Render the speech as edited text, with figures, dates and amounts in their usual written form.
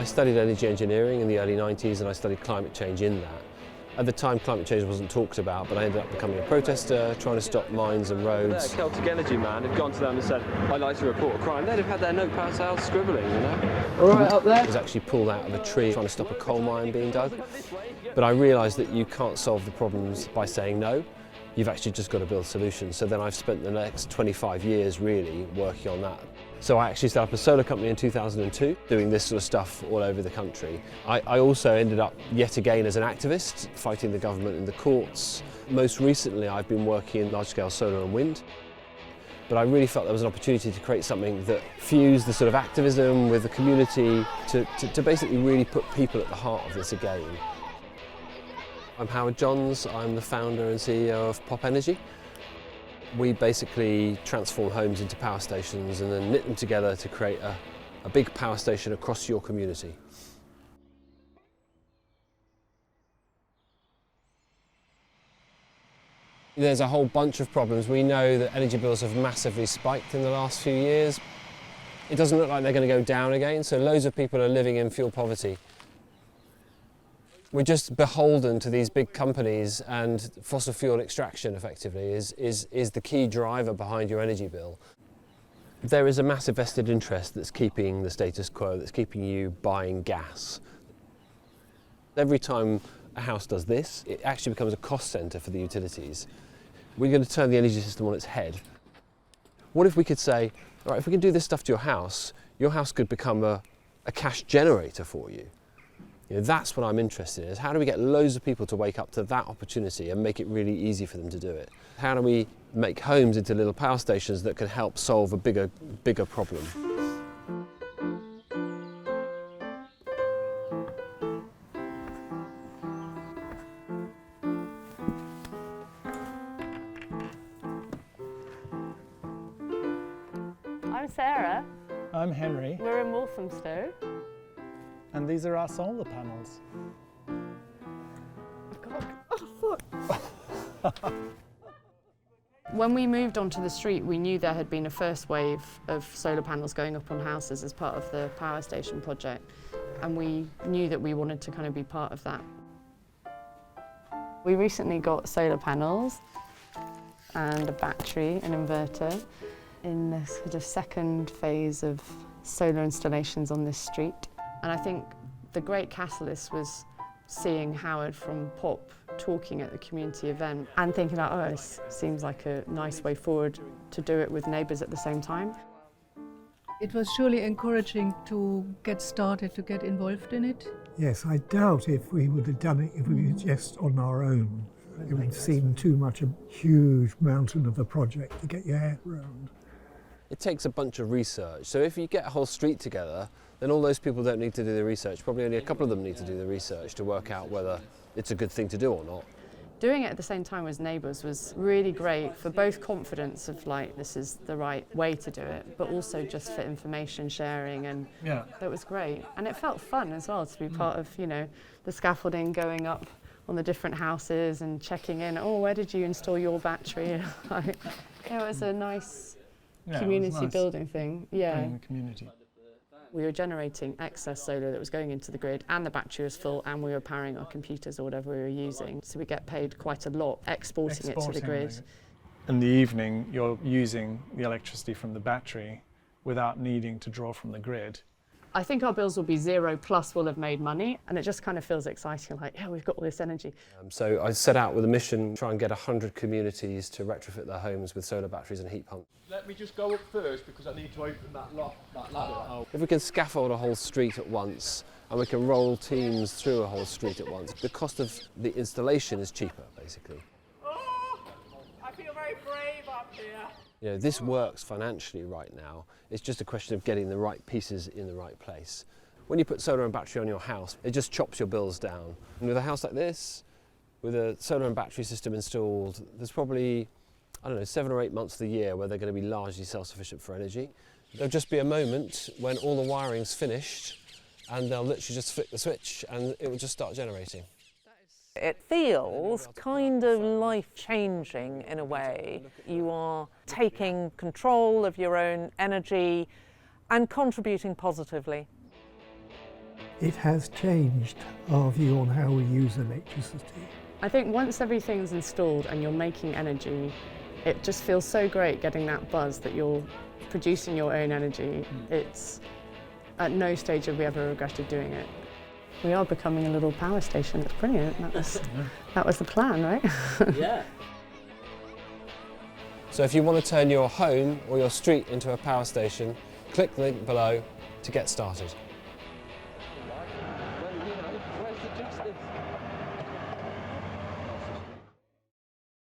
I studied energy engineering in the early 90s and I studied climate change in that. At the time, climate change wasn't talked about, but I ended up becoming a protester, trying to stop mines and roads. The Celtic Energy man had gone to them and said, I'd like to report a crime. They'd have had their notepads out scribbling, you know. All right, up there. I was actually pulled out of a tree trying to stop a coal mine being dug. But I realised that you can't solve the problems by saying no. You've actually just got to build solutions. So then I've spent the next 25 years really working on that. So I actually set up a solar company in 2002, doing this sort of stuff all over the country. I also ended up yet again as an activist, fighting the government in the courts. Most recently I've been working in large-scale solar and wind. But I really felt there was an opportunity to create something that fused the sort of activism with the community to basically really put people at the heart of this again. I'm Howard Johns, I'm the founder and CEO of Pop Energy. We basically transform homes into power stations and then knit them together to create a big power station across your community. There's a whole bunch of problems. We know that energy bills have massively spiked in the last few years. It doesn't look like they're going to go down again, so loads of people are living in fuel poverty. We're just beholden to these big companies, and fossil fuel extraction effectively is the key driver behind your energy bill. There is a massive vested interest that's keeping the status quo, that's keeping you buying gas. Every time a house does this, it actually becomes a cost centre for the utilities. We're going to turn the energy system on its head. What if we could say, all right, if we can do this stuff to your house could become a cash generator for you. You know, that's what I'm interested in, is how do we get loads of people to wake up to that opportunity and make it really easy for them to do it? How do we make homes into little power stations that can help solve a bigger problem? I'm Sarah. I'm Henry. We're in Walthamstow. And these are our solar panels. When we moved onto the street, we knew there had been a first wave of solar panels going up on houses as part of the power station project, and we knew that we wanted to kind of be part of that. We recently got solar panels and a battery, an inverter, in the sort of second phase of solar installations on this street. And I think the great catalyst was seeing Howard from Pop talking at the community event and thinking, oh, this seems like a nice way forward to do it with neighbours at the same time. It was surely encouraging to get started, to get involved in it. Yes, I doubt if we would have done it if we were just on our own. It would seem too much a huge mountain of a project to get your head around. It takes a bunch of research, so if you get a whole street together, then all those people don't need to do the research. Probably only a couple of them need to do the research to work out whether it's a good thing to do or not. Doing it at the same time as neighbours was really great for both confidence of like this is the right way to do it, but also just for information sharing, and that was great. And it felt fun as well to be part of, you know, the scaffolding going up on the different houses and checking in, oh, where did you install your battery? Like, it was a nice community building thing. Yeah. In the community. We were generating excess solar that was going into the grid, and the battery was full, and we were powering our computers or whatever we were using. So we get paid quite a lot exporting it to the grid. In the evening, you're using the electricity from the battery without needing to draw from the grid. I think our bills will be zero, plus we'll have made money, and it just kind of feels exciting, like, yeah, we've got all this energy. So I set out with a mission, try and get 100 communities to retrofit their homes with solar batteries and heat pumps. Let me just go up first because I need to open that ladder. If we can scaffold a whole street at once, and we can roll teams through a whole street at once, the cost of the installation is cheaper, basically. Oh, I feel very brave up here. You know, this works financially right now. It's just a question of getting the right pieces in the right place. When you put solar and battery on your house, it just chops your bills down. And with a house like this, with a solar and battery system installed, there's probably, I don't know, 7 or 8 months of the year where they're going to be largely self-sufficient for energy. There'll just be a moment when all the wiring's finished and they'll literally just flick the switch and it will just start generating. It feels kind of life-changing in a way. You are taking control of your own energy and contributing positively. It has changed our view on how we use electricity. I think once everything's installed and you're making energy, it just feels so great getting that buzz that you're producing your own energy. It's at no stage have we ever regretted doing it. We are becoming a little power station. It's brilliant. That was the plan, right? Yeah. So if you want to turn your home or your street into a power station, click the link below to get started.